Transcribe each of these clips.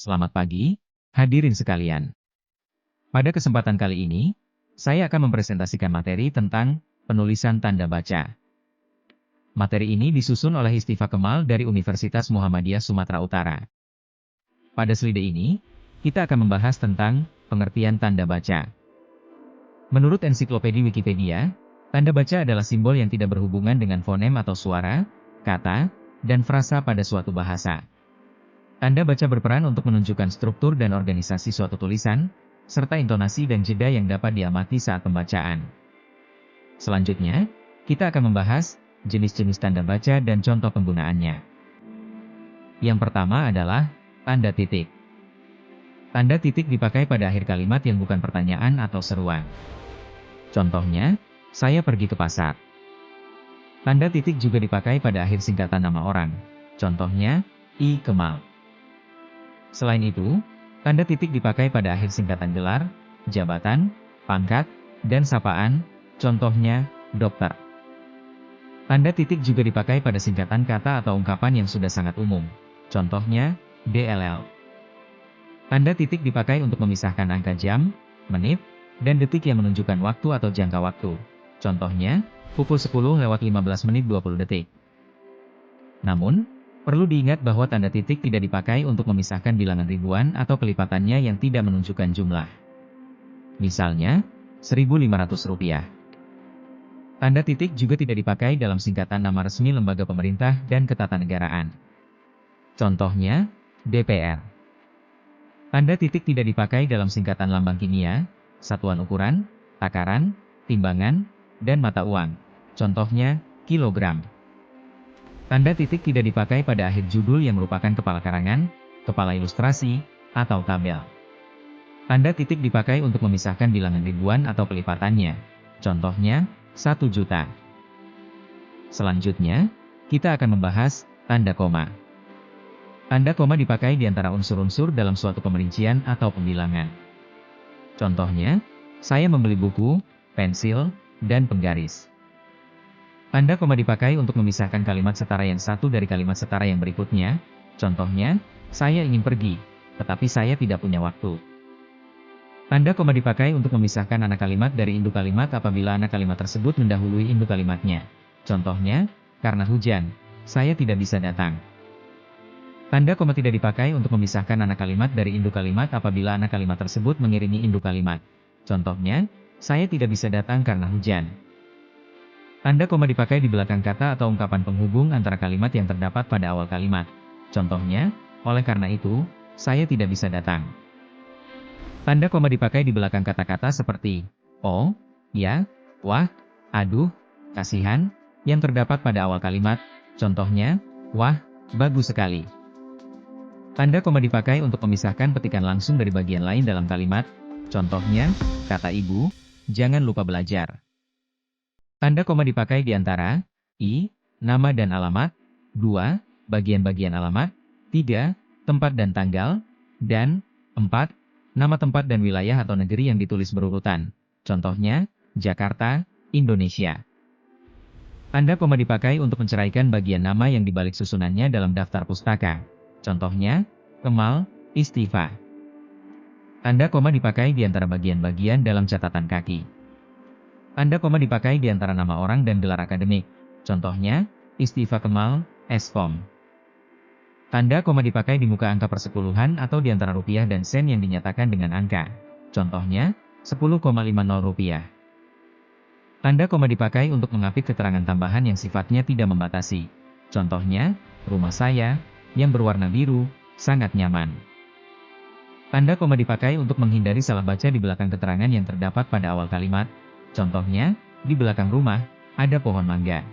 Selamat pagi, hadirin sekalian. Pada kesempatan kali ini, saya akan mempresentasikan materi tentang penulisan tanda baca. Materi ini disusun oleh Istifa Kemal dari Universitas Muhammadiyah Sumatera Utara. Pada slide ini, kita akan membahas tentang pengertian tanda baca. Menurut ensiklopedia Wikipedia, tanda baca adalah simbol yang tidak berhubungan dengan fonem atau suara, kata, dan frasa pada suatu bahasa. Tanda baca berperan untuk menunjukkan struktur dan organisasi suatu tulisan, serta intonasi dan jeda yang dapat diamati saat pembacaan. Selanjutnya, kita akan membahas jenis-jenis tanda baca dan contoh penggunaannya. Yang pertama adalah tanda titik. Tanda titik dipakai pada akhir kalimat yang bukan pertanyaan atau seruan. Contohnya, saya pergi ke pasar. Tanda titik juga dipakai pada akhir singkatan nama orang. Contohnya, I. Kemal. Selain itu, tanda titik dipakai pada akhir singkatan gelar, jabatan, pangkat, dan sapaan, contohnya, dokter. Tanda titik juga dipakai pada singkatan kata atau ungkapan yang sudah sangat umum, contohnya, DLL. Tanda titik dipakai untuk memisahkan angka jam, menit, dan detik yang menunjukkan waktu atau jangka waktu, contohnya, pukul 10:15:20. Namun, perlu diingat bahwa tanda titik tidak dipakai untuk memisahkan bilangan ribuan atau kelipatannya yang tidak menunjukkan jumlah. Misalnya, Rp1.500. Tanda titik juga tidak dipakai dalam singkatan nama resmi lembaga pemerintah dan ketatanegaraan. Contohnya, DPR. Tanda titik tidak dipakai dalam singkatan lambang kimia, satuan ukuran, takaran, timbangan, dan mata uang. Contohnya, kilogram. Tanda titik tidak dipakai pada akhir judul yang merupakan kepala karangan, kepala ilustrasi, atau tabel. Tanda titik dipakai untuk memisahkan bilangan ribuan atau kelipatannya. Contohnya, 1 juta. Selanjutnya, kita akan membahas tanda koma. Tanda koma dipakai di antara unsur-unsur dalam suatu pemerincian atau pembilangan. Contohnya, saya membeli buku, pensil, dan penggaris. Tanda koma dipakai untuk memisahkan kalimat setara yang satu dari kalimat setara yang berikutnya. Contohnya, saya ingin pergi, tetapi saya tidak punya waktu. Tanda koma dipakai untuk memisahkan anak kalimat dari induk kalimat apabila anak kalimat tersebut mendahului induk kalimatnya. Contohnya, karena hujan, saya tidak bisa datang. Tanda koma tidak dipakai untuk memisahkan anak kalimat dari induk kalimat apabila anak kalimat tersebut mengiringi induk kalimat. Contohnya, saya tidak bisa datang karena hujan. Tanda koma dipakai di belakang kata atau ungkapan penghubung antara kalimat yang terdapat pada awal kalimat. Contohnya, oleh karena itu, saya tidak bisa datang. Tanda koma dipakai di belakang kata-kata seperti, oh, ya, wah, aduh, kasihan, yang terdapat pada awal kalimat. Contohnya, wah, bagus sekali. Tanda koma dipakai untuk memisahkan petikan langsung dari bagian lain dalam kalimat. Contohnya, kata ibu, jangan lupa belajar. Tanda koma dipakai di antara I, nama dan alamat, 2, bagian-bagian alamat, 3, tempat dan tanggal, dan 4, nama tempat dan wilayah atau negeri yang ditulis berurutan. Contohnya, Jakarta, Indonesia. Tanda koma dipakai untuk menceraikan bagian nama yang dibalik susunannya dalam daftar pustaka. Contohnya, Kemal, Istifa. Tanda koma dipakai di antara bagian-bagian dalam catatan kaki. Tanda koma dipakai di antara nama orang dan gelar akademik. Contohnya, Istifa Kemal, Eskom. Tanda koma dipakai di muka angka persepuluhan atau di antara rupiah dan sen yang dinyatakan dengan angka. Contohnya, 10,50 rupiah. Tanda koma dipakai untuk mengapit keterangan tambahan yang sifatnya tidak membatasi. Contohnya, rumah saya, yang berwarna biru, sangat nyaman. Tanda koma dipakai untuk menghindari salah baca di belakang keterangan yang terdapat pada awal kalimat. Contohnya, di belakang rumah, ada pohon mangga.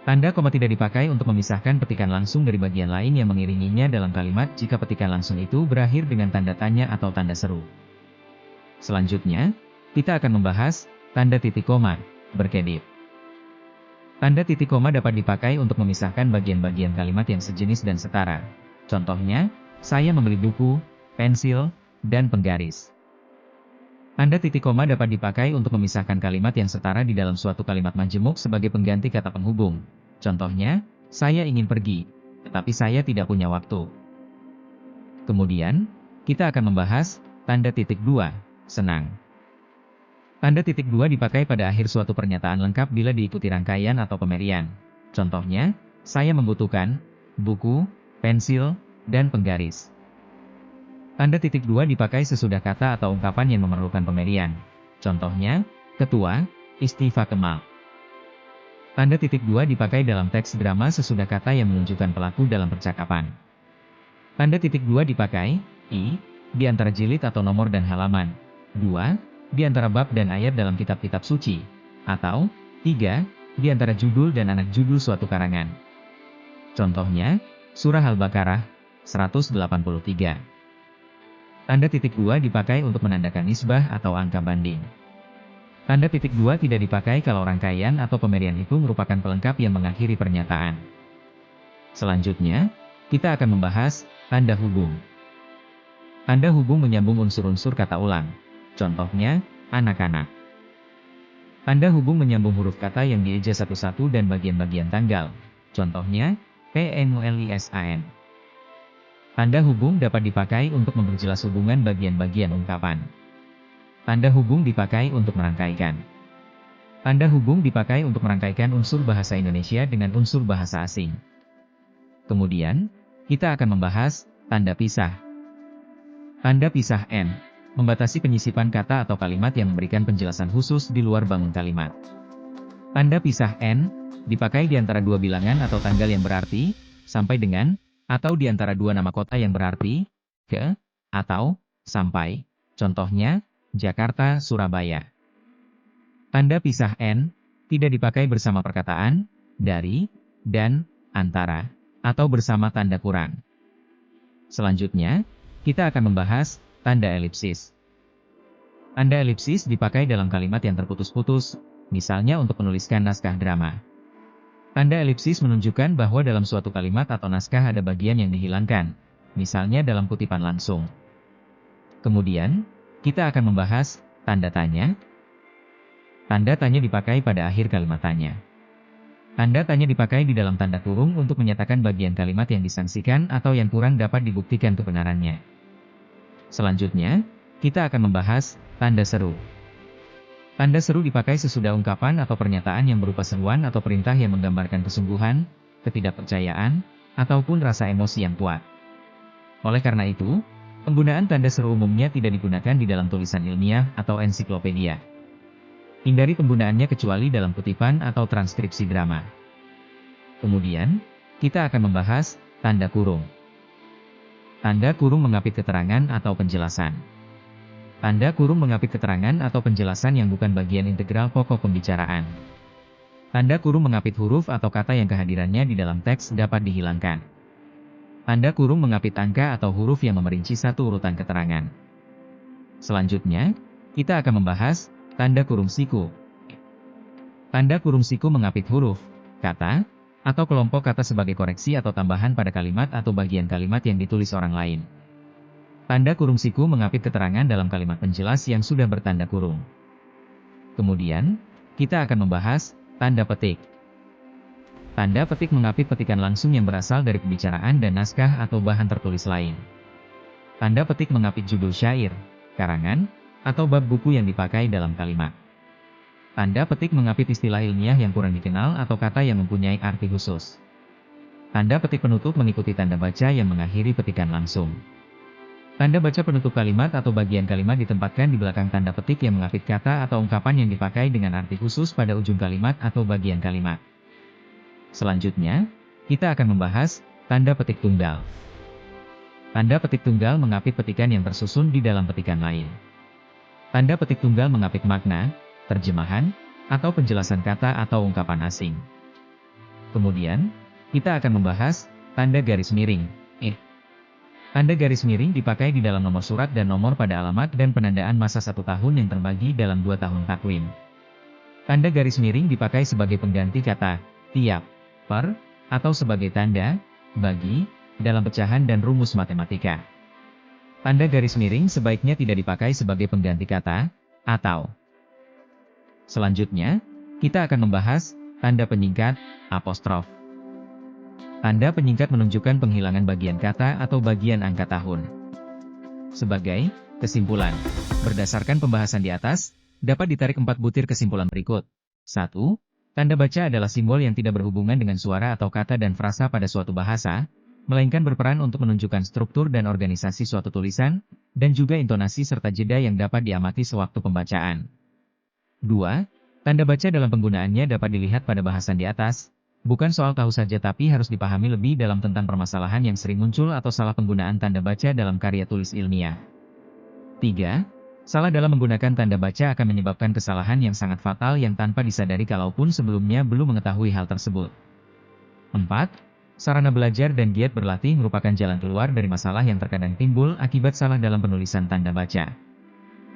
Tanda koma tidak dipakai untuk memisahkan petikan langsung dari bagian lain yang mengiringinya dalam kalimat jika petikan langsung itu berakhir dengan tanda tanya atau tanda seru. Selanjutnya, kita akan membahas tanda titik koma, berkedip. Tanda titik koma dapat dipakai untuk memisahkan bagian-bagian kalimat yang sejenis dan setara. Contohnya, saya membeli buku, pensil, dan penggaris. Tanda titik koma dapat dipakai untuk memisahkan kalimat yang setara di dalam suatu kalimat majemuk sebagai pengganti kata penghubung. Contohnya, saya ingin pergi, tetapi saya tidak punya waktu. Kemudian, kita akan membahas tanda titik dua, senang. Tanda titik dua dipakai pada akhir suatu pernyataan lengkap bila diikuti rangkaian atau pemerian. Contohnya, saya membutuhkan buku, pensil, dan penggaris. Tanda titik dua dipakai sesudah kata atau ungkapan yang memerlukan pemerian. Contohnya, ketua, Istifa Kemal. Tanda titik dua dipakai dalam teks drama sesudah kata yang menunjukkan pelaku dalam percakapan. Tanda titik dua dipakai, di antara jilid atau nomor dan halaman. 2. Di antara bab dan ayat dalam kitab-kitab suci. Atau, 3. Di antara judul dan anak judul suatu karangan. Contohnya, Surah Al-Baqarah, 183. Tanda titik dua dipakai untuk menandakan nisbah atau angka banding. Tanda titik dua tidak dipakai kalau rangkaian atau pemerian itu merupakan pelengkap yang mengakhiri pernyataan. Selanjutnya, kita akan membahas tanda hubung. Tanda hubung menyambung unsur-unsur kata ulang. Contohnya, anak-anak. Tanda hubung menyambung huruf kata yang dieja satu-satu dan bagian-bagian tanggal. Contohnya, penulisan. Tanda hubung dapat dipakai untuk memperjelas hubungan bagian-bagian ungkapan. Tanda hubung dipakai untuk merangkaikan. Tanda hubung dipakai untuk merangkaikan unsur bahasa Indonesia dengan unsur bahasa asing. Kemudian, kita akan membahas tanda pisah. Tanda pisah N membatasi penyisipan kata atau kalimat yang memberikan penjelasan khusus di luar bangun kalimat. Tanda pisah N dipakai di antara dua bilangan atau tanggal yang berarti sampai dengan, atau di antara dua nama kota yang berarti ke atau sampai. Contohnya, Jakarta, Surabaya. Tanda pisah N tidak dipakai bersama perkataan dari, dan, antara, atau bersama tanda kurang. Selanjutnya, kita akan membahas tanda elipsis. Tanda elipsis dipakai dalam kalimat yang terputus-putus, misalnya untuk menuliskan naskah drama. Tanda elipsis menunjukkan bahwa dalam suatu kalimat atau naskah ada bagian yang dihilangkan, misalnya dalam kutipan langsung. Kemudian, kita akan membahas tanda tanya. Tanda tanya dipakai pada akhir kalimat tanya. Tanda tanya dipakai di dalam tanda kurung untuk menyatakan bagian kalimat yang disangsikan atau yang kurang dapat dibuktikan kebenarannya. Selanjutnya, kita akan membahas tanda seru. Tanda seru dipakai sesudah ungkapan atau pernyataan yang berupa seruan atau perintah yang menggambarkan kesungguhan, ketidakpercayaan, ataupun rasa emosi yang kuat. Oleh karena itu, penggunaan tanda seru umumnya tidak digunakan di dalam tulisan ilmiah atau ensiklopedia. Hindari penggunaannya kecuali dalam kutipan atau transkripsi drama. Kemudian, kita akan membahas tanda kurung. Tanda kurung mengapit keterangan atau penjelasan. Tanda kurung mengapit keterangan atau penjelasan yang bukan bagian integral pokok pembicaraan. Tanda kurung mengapit huruf atau kata yang kehadirannya di dalam teks dapat dihilangkan. Tanda kurung mengapit angka atau huruf yang memerinci satu urutan keterangan. Selanjutnya, kita akan membahas tanda kurung siku. Tanda kurung siku mengapit huruf, kata, atau kelompok kata sebagai koreksi atau tambahan pada kalimat atau bagian kalimat yang ditulis orang lain. Tanda kurung siku mengapit keterangan dalam kalimat penjelas yang sudah bertanda kurung. Kemudian, kita akan membahas tanda petik. Tanda petik mengapit petikan langsung yang berasal dari pembicaraan dan naskah atau bahan tertulis lain. Tanda petik mengapit judul syair, karangan, atau bab buku yang dipakai dalam kalimat. Tanda petik mengapit istilah ilmiah yang kurang dikenal atau kata yang mempunyai arti khusus. Tanda petik penutup mengikuti tanda baca yang mengakhiri petikan langsung. Tanda baca penutup kalimat atau bagian kalimat ditempatkan di belakang tanda petik yang mengapit kata atau ungkapan yang dipakai dengan arti khusus pada ujung kalimat atau bagian kalimat. Selanjutnya, kita akan membahas tanda petik tunggal. Tanda petik tunggal mengapit petikan yang tersusun di dalam petikan lain. Tanda petik tunggal mengapit makna, terjemahan, atau penjelasan kata atau ungkapan asing. Kemudian, kita akan membahas tanda garis miring. Tanda garis miring dipakai di dalam nomor surat dan nomor pada alamat dan penandaan masa 1 tahun yang terbagi dalam 2 tahun takwim. Tanda garis miring dipakai sebagai pengganti kata tiap, per, atau sebagai tanda bagi dalam pecahan dan rumus matematika. Tanda garis miring sebaiknya tidak dipakai sebagai pengganti kata atau. Selanjutnya, kita akan membahas tanda penyingkat, apostrof. Tanda penyingkat menunjukkan penghilangan bagian kata atau bagian angka tahun. Sebagai kesimpulan, berdasarkan pembahasan di atas, dapat ditarik 4 butir kesimpulan berikut. 1. Tanda baca adalah simbol yang tidak berhubungan dengan suara atau kata dan frasa pada suatu bahasa, melainkan berperan untuk menunjukkan struktur dan organisasi suatu tulisan, dan juga intonasi serta jeda yang dapat diamati sewaktu pembacaan. 2. Tanda baca dalam penggunaannya dapat dilihat pada bahasan di atas, bukan soal tahu saja tapi harus dipahami lebih dalam tentang permasalahan yang sering muncul atau salah penggunaan tanda baca dalam karya tulis ilmiah. 3. Salah dalam menggunakan tanda baca akan menyebabkan kesalahan yang sangat fatal yang tanpa disadari kalaupun sebelumnya belum mengetahui hal tersebut. 4. Sarana belajar dan giat berlatih merupakan jalan keluar dari masalah yang terkadang timbul akibat salah dalam penulisan tanda baca.